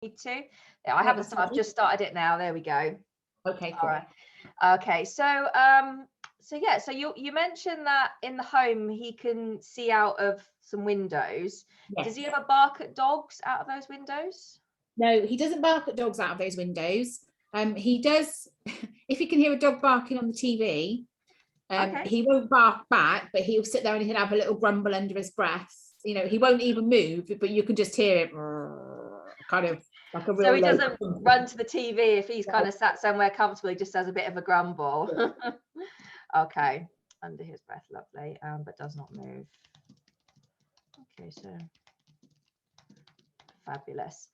Need to. Yeah, I haven't started. I've just started it now. There we go. Okay, cool. All right. Okay, so yeah, so you mentioned that in the home he can see out of some windows. Yes. Does he ever bark at dogs out of those windows? No, he doesn't bark at dogs out of those windows. He does, if he can hear a dog barking on the TV, Okay. he won't bark back, but he'll sit there and he'll have a little grumble under his breath. You know, he won't even move, but you can just heir it kind of like a real. So he doesn't run to the TV if he's kind of sat somewhere comfortable. He just has a bit of a grumble. Yeah. Okay, under his breath, lovely, but does not move. Okay, so fabulous.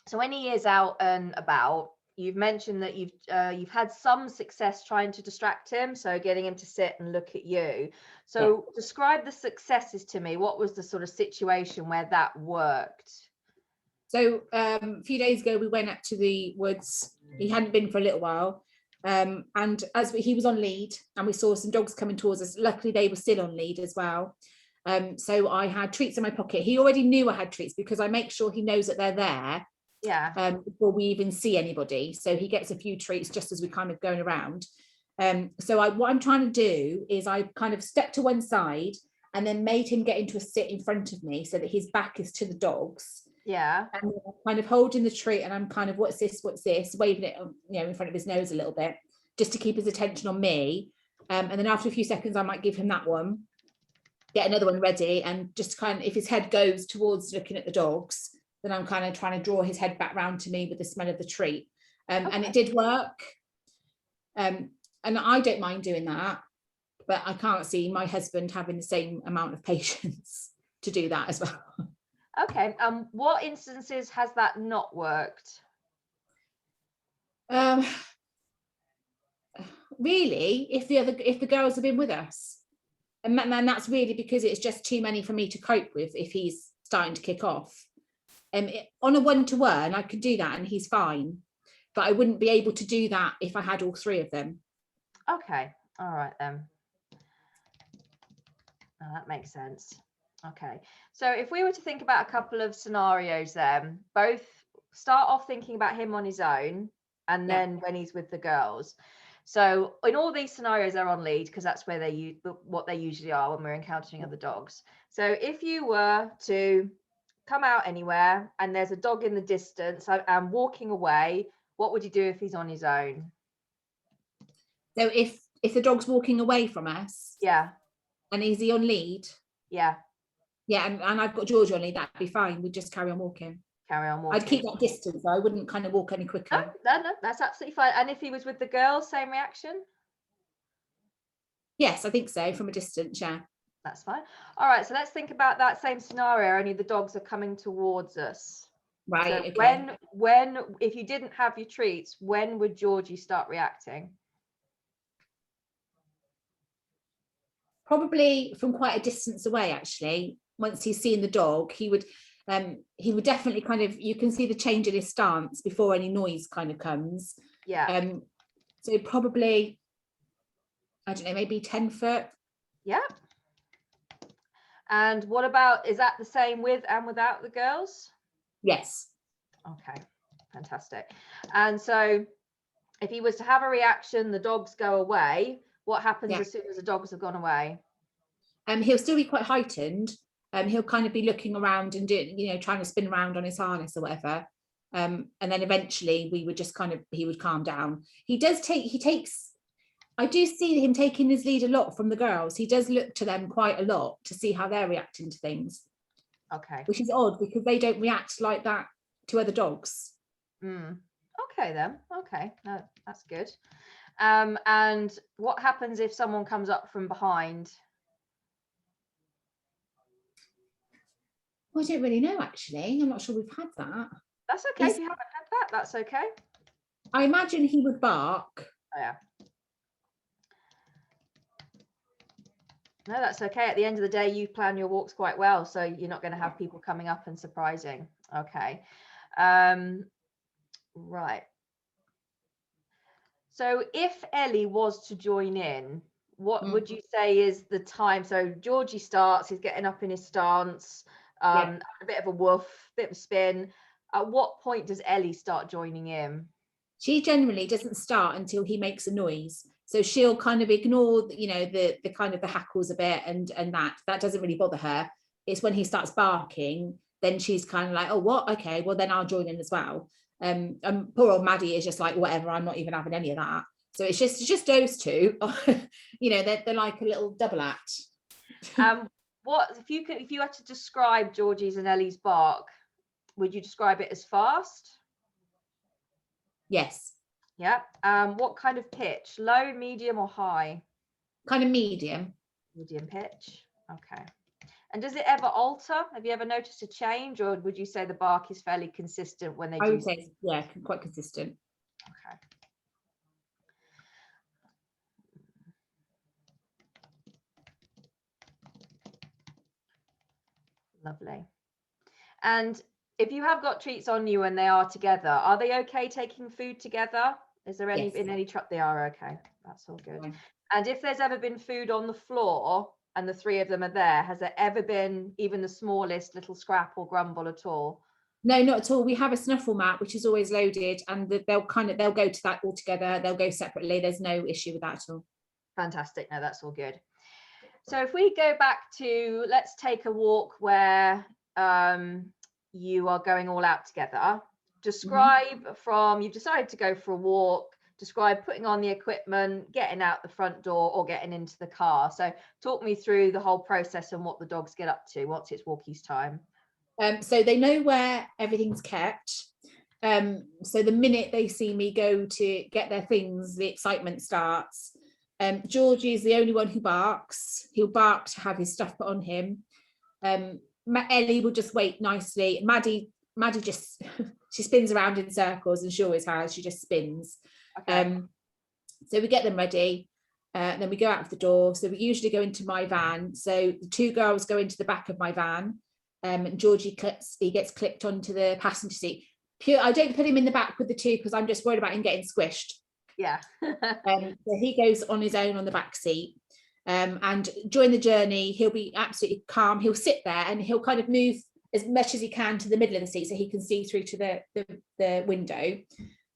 So when he is out and about, you've mentioned that you've had some success trying to distract him, so getting him to sit and look at you. So yeah. Describe the successes to me. What was the sort of situation where that worked? So a few days ago, we went up to the woods. He hadn't been for a little while. And as he was on lead and we saw some dogs coming towards us, luckily they were still on lead as well. So I had treats in my pocket. He already knew I had treats because I make sure he knows that they're there. Yeah. Before we even see anybody. So he gets a few treats just as we're kind of going around. So what I'm trying to do is I kind of stepped to one side and then made him get into a sit in front of me so that his back is to the dogs. Yeah. And I'm kind of holding the treat and I'm kind of, what's this, waving it, in front of his nose a little bit, just to keep his attention on me. And then after a few seconds, I might give him that one, get another one ready, and just kind of, if his head goes towards looking at the dogs, then I'm kind of trying to draw his head back round to me with the smell of the treat. Okay. And it did work. And I don't mind doing that, but I can't see my husband having the same amount of patience to do that as well. Okay. What instances has that not worked? Really, if the girls have been with us, and that's really because it's just too many for me to cope with if he's starting to kick off. On a one-to-one, I could do that and he's fine, but I wouldn't be able to do that if I had all three of them. Okay, all right then. Oh, that makes sense. Okay, so if we were to think about a couple of scenarios then, both start off thinking about him on his own and then when he's with the girls. So in all these scenarios, they're on lead because that's where what they usually are when we're encountering other dogs. So if you were to come out anywhere and there's a dog in the distance and walking away, what would you do if he's on his own? So if the dog's walking away from us, and is he on lead? Yeah, and I've got Georgie on lead, that'd be fine. We'd just carry on walking. I'd keep that distance, though. I wouldn't kind of walk any quicker. No, that's absolutely fine. And if he was with the girls, same reaction? Yes, I think so, from a distance. Yeah, that's fine. All right, so let's think about that same scenario, only the dogs are coming towards us. Right. So okay. when if you didn't have your treats, when would Georgie start reacting? Probably from quite a distance away, actually. Once he's seen the dog, he would definitely kind of, you can see the change in his stance before any noise kind of comes. Yeah. So probably, I don't know, maybe 10 foot. Yeah. And what about, is that the same with and without the girls? Yes. Okay, fantastic. And so if he was to have a reaction, the dogs go away, what happens as soon as the dogs have gone away? He'll still be quite heightened. He'll kind of be looking around and doing, trying to spin around on his harness or whatever. And then eventually he would calm down. I do see him taking his lead a lot from the girls. He does look to them quite a lot to see how they're reacting to things. Okay. Which is odd because they don't react like that to other dogs. Okay then. Okay, no, that's good. And what happens if someone comes up from behind? Well, I don't really know, actually. I'm not sure we've had that. That's okay. If you haven't had that, that's okay. I imagine he would bark. Oh, yeah. No, that's okay. At the end of the day, you plan your walks quite well, so you're not going to have people coming up and surprising. Okay. Right. So if Ellie was to join in, what would you say is the time? So Georgie starts, he's getting up in his stance, a bit of a woof, bit of a spin. At what point does Ellie start joining in? She generally doesn't start until he makes a noise. So she'll kind of ignore, you know, the kind of the hackles a bit, and that doesn't really bother her. It's when he starts barking, then she's kind of like, oh, what? Okay, well then I'll join in as well. And poor old Maddie is just like, whatever, I'm not even having any of that. So it's just those two. You know, they're like a little double act. What if you had to describe Georgie's and Ellie's bark, would you describe it as fast? Yes. Yeah. What kind of pitch? Low, medium, or high? Kind of medium. Medium pitch. Okay. And does it ever alter? Have you ever noticed a change, or would you say the bark is fairly consistent when they do? I would say, yeah, quite consistent. Okay. Lovely. And if you have got treats on you and they are together, are they okay taking food together? Is there any in any truck? They are okay. That's all good. Yeah. And if there's ever been food on the floor and the three of them are there, has there ever been even the smallest little scrap or grumble at all? No, not at all. We have a snuffle mat which is always loaded, and they'll go to that all together. They'll go separately. There's no issue with that at all. Fantastic. No, that's all good. So if we go back to, let's take a walk where you are going all out together. Describe from, you've decided to go for a walk, describe putting on the equipment, getting out the front door, or getting into the car. So talk me through the whole process and what the dogs get up to once it's walkies time. So they know where everything's kept. So the minute they see me go to get their things, the excitement starts. Georgie is the only one who barks. He'll bark to have his stuff put on him. Ellie will just wait nicely. Maddie just she spins around in circles, and she always has. She just spins. Okay. So we get them ready. Then we go out of the door. So we usually go into my van. So the two girls go into the back of my van. And Georgie gets clipped onto the passenger seat. I don't put him in the back with the two because I'm just worried about him getting squished. Yeah. So he goes on his own on the back seat. And during the journey, he'll be absolutely calm. He'll sit there and he'll kind of move as much as he can to the middle of the seat so he can see through to the window.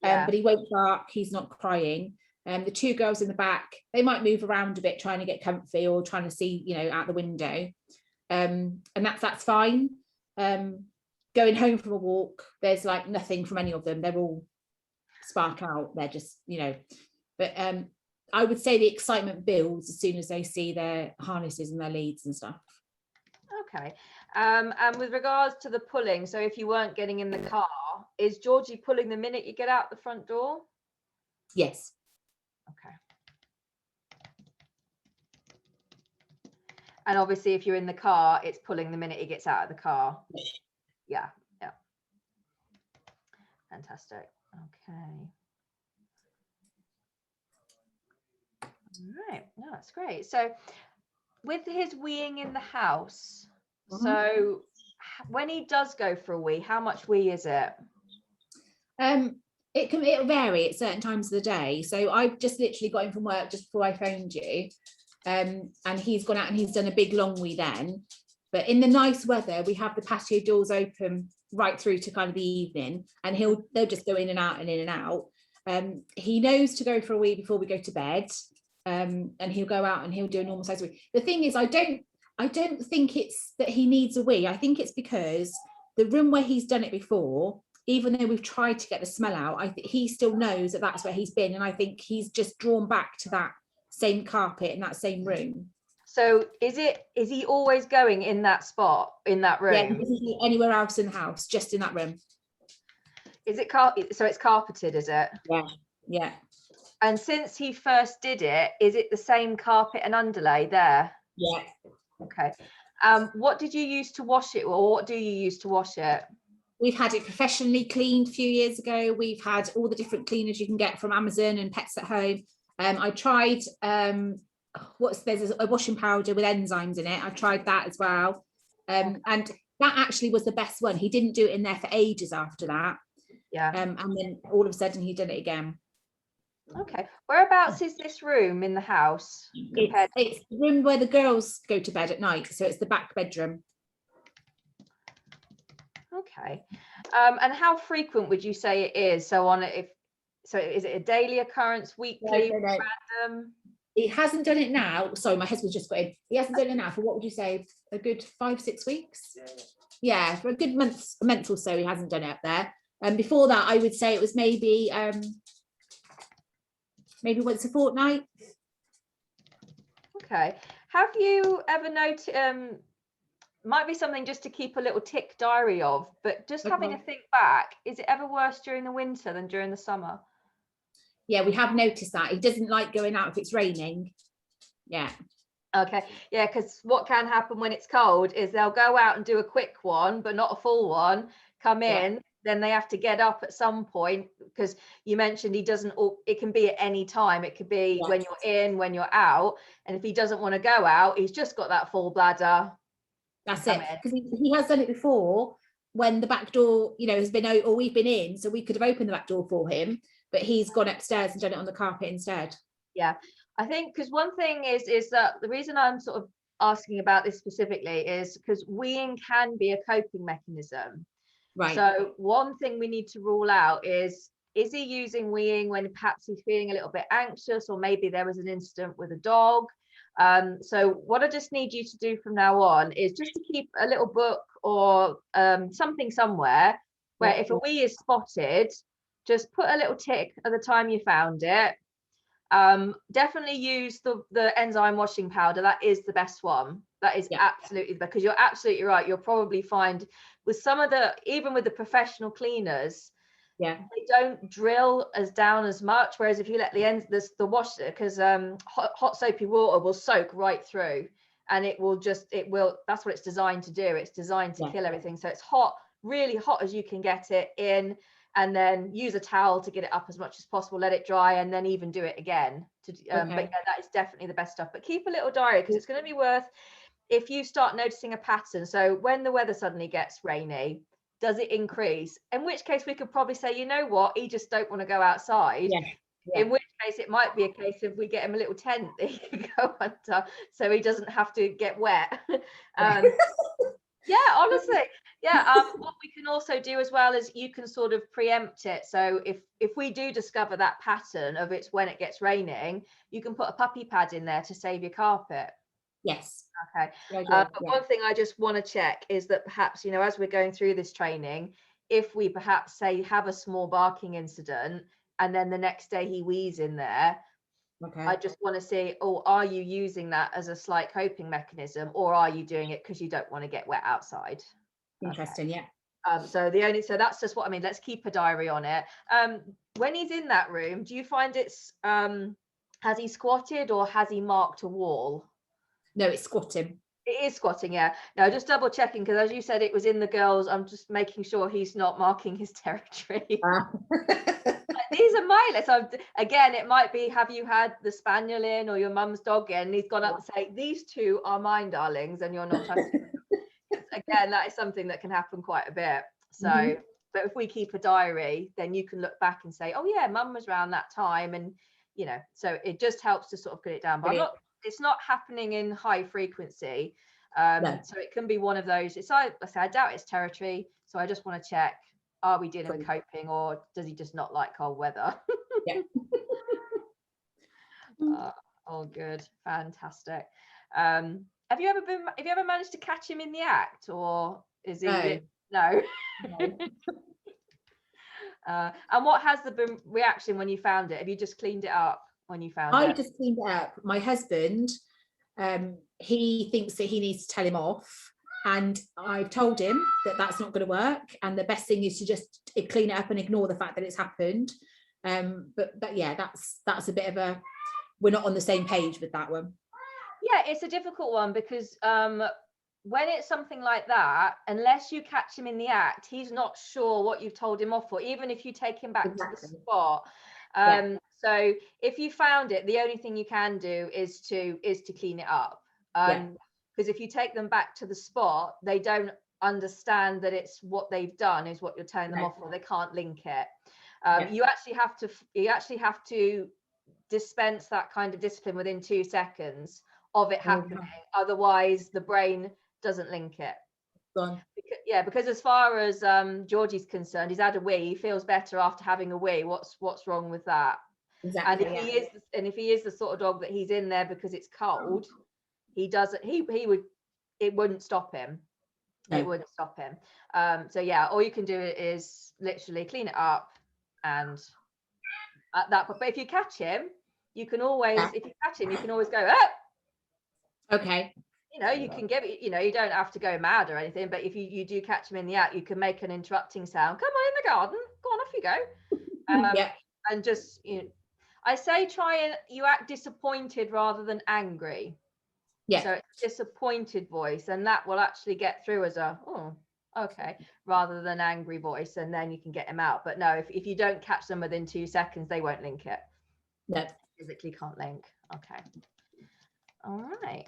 But he won't bark. He's not crying. The two girls in the back, they might move around a bit trying to get comfy or trying to see, you know, out the window. And that's fine. Going home from a walk, there's like nothing from any of them. They're all spark out. They're just, you know, but I would say the excitement builds as soon as they see their harnesses and their leads and stuff. Okay. And with regards to the pulling, so if you weren't getting in the car, is Georgie pulling the minute you get out the front door? Yes. Okay. And obviously if you're in the car, it's pulling the minute he gets out of the car. Yeah. Fantastic. Okay. All right. No, that's great. So with his weeing in the house, so when he does go for a wee, how much wee is it? It'll vary at certain times of the day. So I've just literally got him from work just before I phoned you. And he's gone out and he's done a big long wee then. But in the nice weather, we have the patio doors open right through to kind of the evening, and they'll just go in and out and in and out. He knows to go for a wee before we go to bed. And he'll go out and he'll do a normal size wee. The thing is, I don't think it's that he needs a wee. I think it's because the room where he's done it before, even though we've tried to get the smell out, I think he still knows that that's where he's been, and I think he's just drawn back to that same carpet in that same room. So is he always going in that spot, in that room? Yeah, he doesn't go anywhere else in the house, just in that room. Is it so it's carpeted, is it? Yeah. And since he first did it, is it the same carpet and underlay there? Yeah. Okay. What did you use to wash it, or what do you use to wash it? We've had it professionally cleaned a few years ago. We've had all the different cleaners you can get from Amazon and Pets at Home. I tried there's a washing powder with enzymes in it. I tried that as well. And that actually was the best one. He didn't do it in there for ages after that. Yeah. And then all of a sudden he did it again. Okay. Whereabouts is this room in the house? It's the room where the girls go to bed at night. So it's the back bedroom. Okay. And how frequent would you say it is? So is it a daily occurrence, weekly, No. random? He hasn't done it now. Sorry, my husband's just got in. He hasn't done it now for, what would you say, a good 5-6 weeks? Yeah, for a good month or so he hasn't done it up there. And before that, I would say it was maybe once a fortnight. Okay. Have you ever noticed, might be something just to keep a little tick diary of, but just having a think back, is it ever worse during the winter than during the summer? Yeah, we have noticed that. He doesn't like going out if it's raining. Yeah. Okay. Yeah, because what can happen when it's cold is they'll go out and do a quick one, but not a full one, come in, then they have to get up at some point, because you mentioned he doesn't, it can be at any time. It could be when you're in, when you're out. And if he doesn't want to go out, he's just got that full bladder. That's it. Because he has done it before when the back door, has been out, or we've been in, so we could have opened the back door for him, but he's gone upstairs and done it on the carpet instead. Yeah, I think because one thing is that the reason I'm sort of asking about this specifically is because weeing can be a coping mechanism. Right. So one thing we need to rule out is he using weeing when perhaps he's feeling a little bit anxious, or maybe there was an incident with a dog? So what I just need you to do from now on is just to keep a little book or something somewhere where if a wee is spotted, just put a little tick at the time you found it. Definitely use the enzyme washing powder. That is the best one. That is absolutely, because you're absolutely right. You'll probably find with some of even with the professional cleaners, they don't drill as down as much. Whereas if you let the wash, because hot soapy water will soak right through, and it will, that's what it's designed to do. It's designed to kill everything. So it's hot, really hot as you can get it in, and then use a towel to get it up as much as possible, let it dry, and then even do it again. But yeah, that is definitely the best stuff. But keep a little diary, because it's going to be worth, if you start noticing a pattern. So when the weather suddenly gets rainy, does it increase? In which case we could probably say, you know what, he just don't want to go outside. In which case it might be a case of we get him a little tent that he can go under, so he doesn't have to get wet. Yeah, honestly. Yeah. What we can also do as well is you can sort of preempt it. So if we do discover that pattern of it's when it gets raining, you can put a puppy pad in there to save your carpet. Yes. Okay. But one thing I just want to check is that perhaps, as we're going through this training, if we perhaps say have a small barking incident and then the next day he wheezes in there, I just want to see, are you using that as a slight coping mechanism, or are you doing it because you don't want to get wet outside? Interesting. Okay. So that's just what I mean. Let's keep a diary on it. When he's in that room, do you find it's has he squatted or has he marked a wall? No, it's squatting. It is squatting, yeah. No, just double checking, because as you said, it was in the girls. I'm just making sure he's not marking his territory. These are my list. Again, it might be, have you had the spaniel in or your mum's dog in? And he's gone up and say, these two are mine, darlings, and you're not touching them. Again, that is something that can happen quite a bit. So, but if we keep a diary, then you can look back and say, oh yeah, mum was around that time, and so it just helps to sort of get it down. But it's not happening in high frequency. So it can be one of those. I doubt it's territory, so I just want to check, are we dealing with coping, or does he just not like cold weather? Oh, good. Fantastic. Have you ever managed to catch him in the act, or is he no? And what has the reaction when you found it? Have you just cleaned it up when you found it? I just cleaned it up. My husband, he thinks that he needs to tell him off, and I've told him that that's not going to work, and the best thing is to just clean it up and ignore the fact that it's happened. But yeah, that's a bit of a, we're not on the same page with that one. Yeah, it's a difficult one, because when it's something like that, unless you catch him in the act, he's not sure what you've told him off for, even if you take him back to the spot. So if you found it, the only thing you can do is to clean it up. Because if you take them back to the spot, they don't understand that it's what they've done is what you're telling them off for. They can't link it. You actually have to dispense that kind of discipline within 2 seconds of it happening. Otherwise the brain doesn't link it. Yeah, because as far as Georgie's concerned, he's had a wee, he feels better after having a wee. What's wrong with that? Exactly. And if he is the sort of dog that he's in there because it's cold, he doesn't he would, it wouldn't stop him. No. It wouldn't stop him. So yeah, all you can do is literally clean it up, and at that point, but if you catch him, you can always, if you catch him, you can always go, oh, Okay. you know, you can give it, you know, you don't have to go mad or anything, but if you do catch him in the act, you can make an interrupting sound. Come on in the garden, go on, off you go. Yeah. And just, you know, I say try and you act disappointed rather than angry. Yeah. So it's a disappointed voice, and that will actually get through as a, oh, okay, rather than angry voice, and then you can get him out. But no, if you don't catch them within 2 seconds, they won't link it. No. Physically can't link. Okay. All right.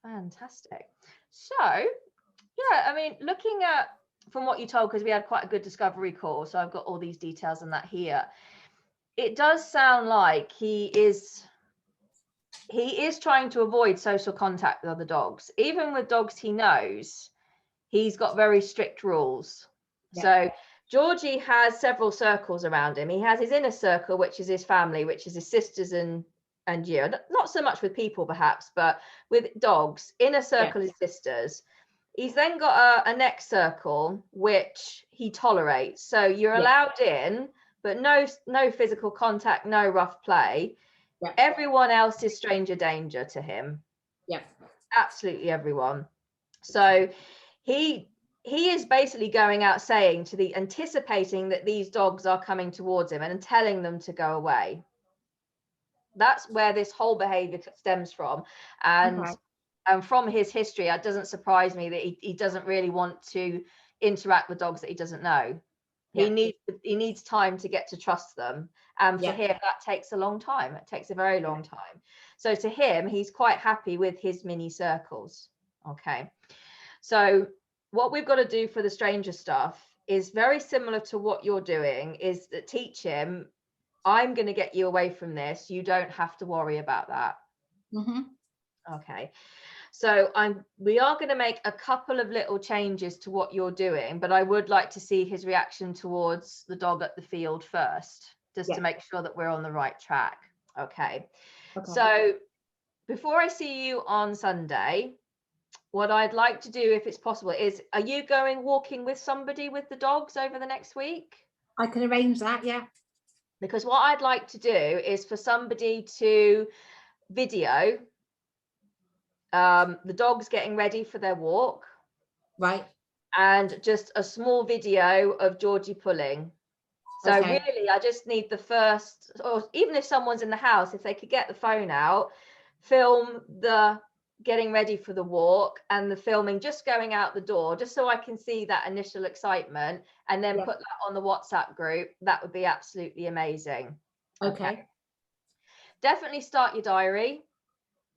Fantastic. So, yeah, I mean, looking at from what you told, because we had quite a good discovery call, so I've got all these details on that here. It does sound like he is trying to avoid social contact with other dogs. Even with dogs he knows, he's got very strict rules. Yeah. So Georgie has several circles around him. He has his inner circle, which is his family, which is his sisters and you. Not so much with people perhaps, but with dogs, inner circle is sisters. He's then got a neck circle, which he tolerates. So you're allowed in, but no physical contact, no rough play. Yeah. Everyone else is stranger danger to him. Yeah. Absolutely everyone. So he is basically going out saying to the anticipating that these dogs are coming towards him and telling them to go away. That's where this whole behavior stems from. And from his history, it doesn't surprise me that he doesn't really want to interact with dogs that he doesn't know. Yeah. He needs time to get to trust them. And for him, that takes a long time. It takes a very long time. So to him, he's quite happy with his mini circles. Okay. So what we've got to do for the stranger stuff is very similar to what you're doing, is that teach him, I'm going to get you away from this. You don't have to worry about that. Mm-hmm. Okay. So we are going to make a couple of little changes to what you're doing, but I would like to see his reaction towards the dog at the field first, just to make sure that we're on the right track. Okay. So before I see you on Sunday, what I'd like to do, if it's possible, is, are you going walking with somebody with the dogs over the next week? I can arrange that, yeah. Because what I'd like to do is for somebody to video the dogs getting ready for their walk. Right. And just a small video of Georgie pulling. So really, I just need the first, or even if someone's in the house, if they could get the phone out, film the getting ready for the walk and the filming just going out the door, just so I can see that initial excitement, and then put that on the WhatsApp group. That would be absolutely amazing. Okay. Definitely start your diary.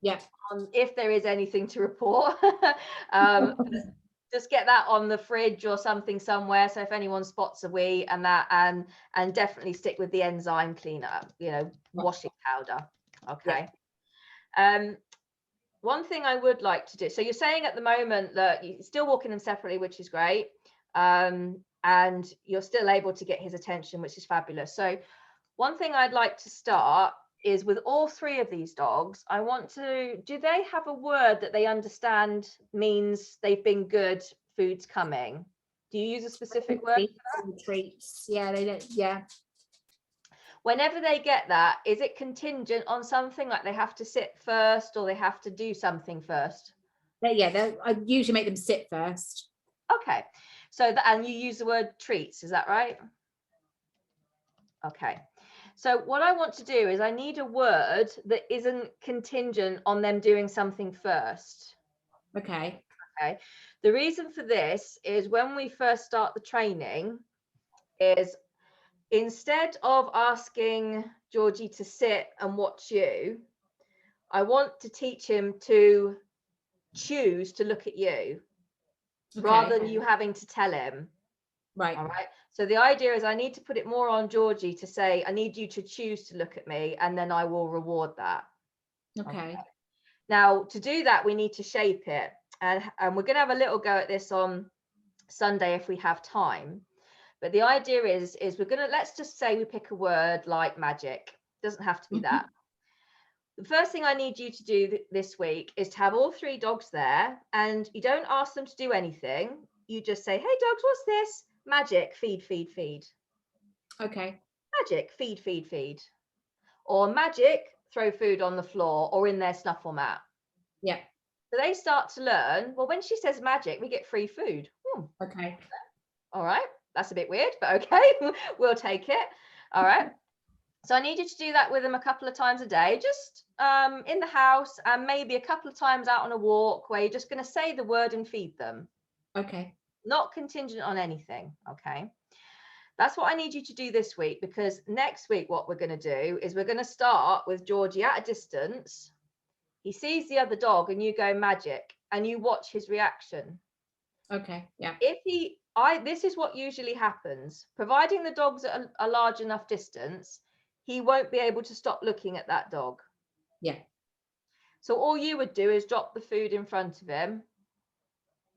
Yeah. If there is anything to report, just get that on the fridge or something somewhere. So if anyone spots a wee and that, and definitely stick with the enzyme cleanup, you know, washing powder. Okay. Yeah. One thing I would like to do. So you're saying at the moment that you're still walking them separately, which is great. And you're still able to get his attention, which is fabulous. So one thing I'd like to start is with all three of these dogs, I want to, do they have a word that they understand means they've been good, food's coming? Do you use a specific word for that? Treats. Yeah, they don't, yeah. Whenever they get that, is it contingent on something, like they have to sit first or they have to do something first? I usually make them sit first. Okay. So, and you use the word treats, is that right? Okay. So what I want to do is I need a word that isn't contingent on them doing something first. Okay. Okay. The reason for this is when we first start the training is, instead of asking Georgie to sit and watch you, I want to teach him to choose to look at you rather than you having to tell him. Right. All right. So the idea is I need to put it more on Georgie to say, I need you to choose to look at me, and then I will reward that. Okay. Now, to do that, we need to shape it. and we're going to have a little go at this on Sunday if we have time. But the idea is we're going to, let's just say we pick a word like magic. Doesn't have to be that. The first thing I need you to do this week is to have all 3 dogs there, and you don't ask them to do anything. You just say, hey dogs, what's this? Magic, feed, feed, feed. Okay. Magic, feed, feed, feed. Or magic, throw food on the floor or in their snuffle mat. Yeah. So they start to learn, well, when she says magic, we get free food. Okay. All right. That's a bit weird, but okay, we'll take it. All right. So I need you to do that with them a couple of times a day, just in the house, and maybe a couple of times out on a walk where you're just going to say the word and feed them. Okay. Not contingent on anything. Okay. That's what I need you to do this week, because next week what we're going to do is we're going to start with Georgie at a distance. He sees the other dog and you go magic, and you watch his reaction. Okay. Yeah. This is what usually happens. Providing the dog's at a large enough distance, he won't be able to stop looking at that dog. Yeah. So all you would do is drop the food in front of him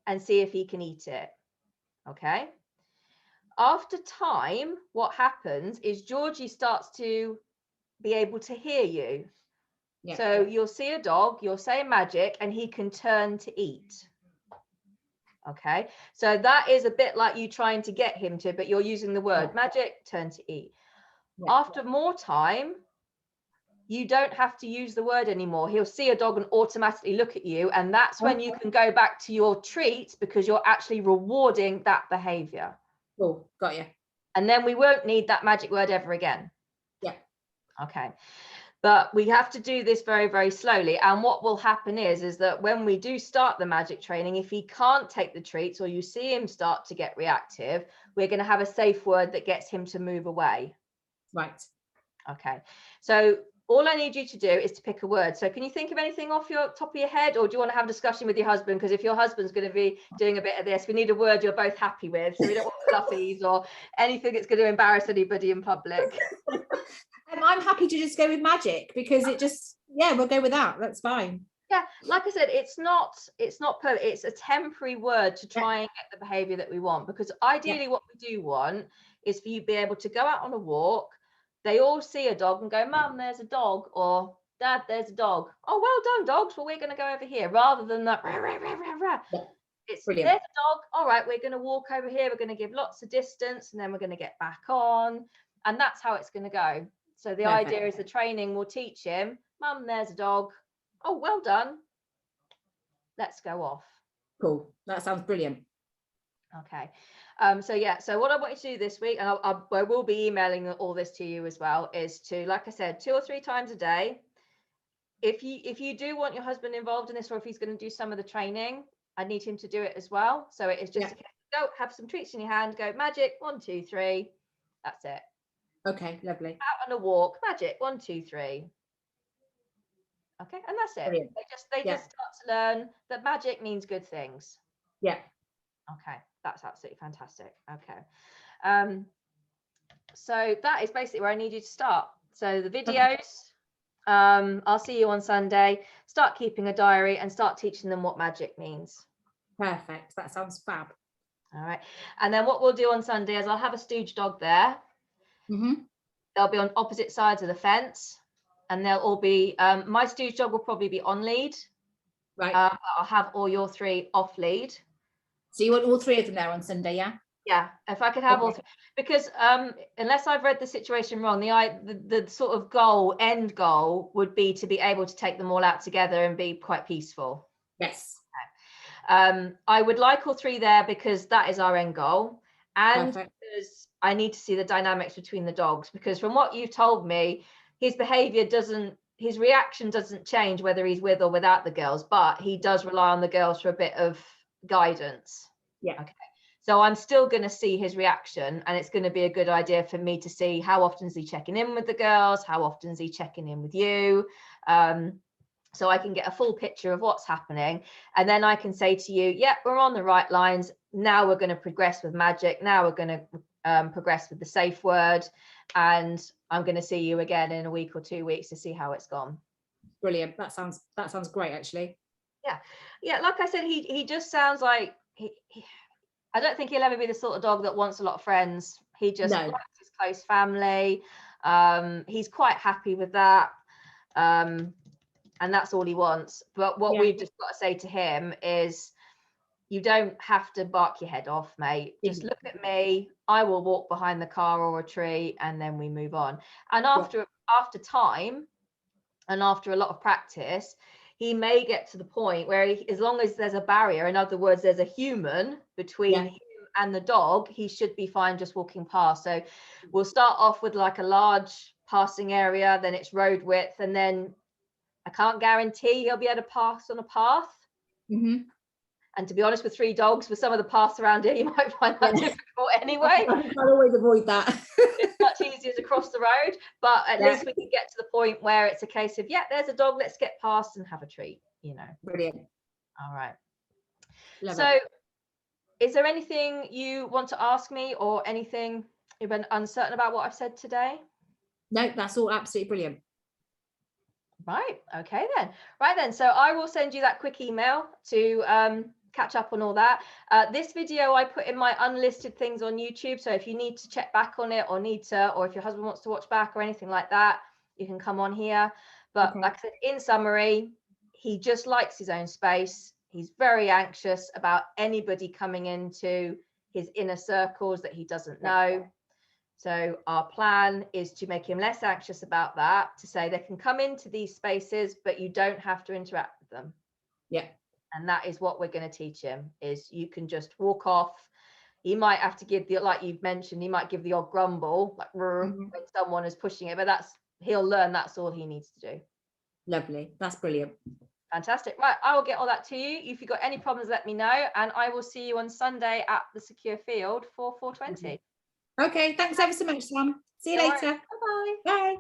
and see if he can eat it. Okay. After time, what happens is Georgie starts to be able to hear you. Yeah. So you'll see a dog, you'll say magic, and he can turn to eat. Okay, so that is a bit like you trying to get him to, but you're using the word magic, turn to eat. Yeah. After more time, you don't have to use the word anymore. He'll see a dog and automatically look at you, and that's when you can go back to your treat, because you're actually rewarding that behavior. Cool, got you. And then we won't need that magic word ever again. Yeah. Okay. But we have to do this very, very slowly. And what will happen is that when we do start the magic training, if he can't take the treats or you see him start to get reactive, we're going to have a safe word that gets him to move away. Right. Okay. So all I need you to do is to pick a word. So can you think of anything off your top of your head, or do you want to have a discussion with your husband? Because if your husband's going to be doing a bit of this, we need a word you're both happy with. So we don't want fluffies or anything that's going to embarrass anybody in public. I'm happy to just go with magic, because it just, we'll go with that. That's fine. Yeah, like I said, it's not perfect. It's a temporary word to try and get the behavior that we want, because ideally what we do want is for you to be able to go out on a walk. They all see a dog and go, Mum, there's a dog, or Dad, there's a dog. Oh, well done, dogs. Well, we're going to go over here, rather than that. Rah, rah, rah, rah, rah. Yeah. It's brilliant. There's a dog. All right, we're going to walk over here. We're going to give lots of distance, and then we're going to get back on. And that's how it's going to go. So the idea is the training will teach him, Mum, there's a dog. Oh, well done. Let's go off. Cool. That sounds brilliant. Okay. So what I want you to do this week, and I will be emailing all this to you as well, is to, like I said, 2 or 3 times a day. If you do want your husband involved in this, or if he's going to do some of the training, I need him to do it as well. So it is just go have some treats in your hand, go magic, 1, 2, 3. That's it. Okay, lovely. Out on a walk, magic, 1, 2, 3. Okay, and that's it. Brilliant. They just start to learn that magic means good things. Yeah. Okay, that's absolutely fantastic. Okay. So that is basically where I need you to start. So the videos, I'll see you on Sunday. Start keeping a diary and start teaching them what magic means. Perfect. That sounds fab. All right. And then what we'll do on Sunday is I'll have a stooge dog there. Mm-hmm. They'll be on opposite sides of the fence, and they'll all be, my stooge dog will probably be on lead. Right. I'll have all your 3 off lead. So you want all 3 of them there on Sunday, yeah? Yeah, if I could have all 3, because unless I've read the situation wrong, the sort of end goal would be to be able to take them all out together and be quite peaceful. Yes. I would like all 3 there because that is our end goal, and because I need to see the dynamics between the dogs, because from what you've told me, his reaction doesn't change whether he's with or without the girls, but he does rely on the girls for a bit of guidance. Yeah. Okay. So I'm still going to see his reaction, and it's going to be a good idea for me to see how often is he checking in with the girls, how often is he checking in with you, so I can get a full picture of what's happening, and then I can say to you, yep, we're on the right lines. Now we're going to progress with magic. Now we're going to progress with the safe word, and I'm going to see you again in a week or 2 weeks to see how it's gone. Brilliant. That sounds great, actually. Yeah, like I said, he just sounds like I don't think he'll ever be the sort of dog that wants a lot of friends. He just No. likes his close family. He's quite happy with that. And that's all he wants. But what we've just got to say to him is, you don't have to bark your head off, mate. Just look at me. I will walk behind the car or a tree, and then we move on. And after time and after a lot of practice, he may get to the point where as long as there's a barrier, in other words, there's a human between him and the dog, he should be fine just walking past. So we'll start off with like a large passing area, then it's road width, and then I can't guarantee he'll be able to pass on a path. And to be honest, with 3 dogs, with some of the paths around here, you might find that difficult anyway. I'll always avoid that. It's much easier to cross the road, but at least we can get to the point where it's a case of, there's a dog, let's get past and have a treat, you know. Brilliant. All right. Love So it. is there anything you want to ask me, or anything you've been uncertain about what I've said today? No, that's all absolutely brilliant. Right. Okay then. Right then. So I will send you that quick email to catch up on all that. This video I put in my unlisted things on YouTube. So if you need to check back on it, or or if your husband wants to watch back or anything like that, you can come on here. But like I said, in summary, he just likes his own space. He's very anxious about anybody coming into his inner circles that he doesn't know. So our plan is to make him less anxious about that, to say they can come into these spaces, but you don't have to interact with them. And that is what we're going to teach him, is you can just walk off. He might have to give the, like you've mentioned, he might give the odd grumble, like when someone is pushing it, but he'll learn that's all he needs to do. Lovely. That's brilliant. Fantastic. Right, I will get all that to you. If you've got any problems, let me know, and I will see you on Sunday at the Secure Field for 4:20. Okay, thanks ever so much, Sam. See you later. Bye-bye. Bye.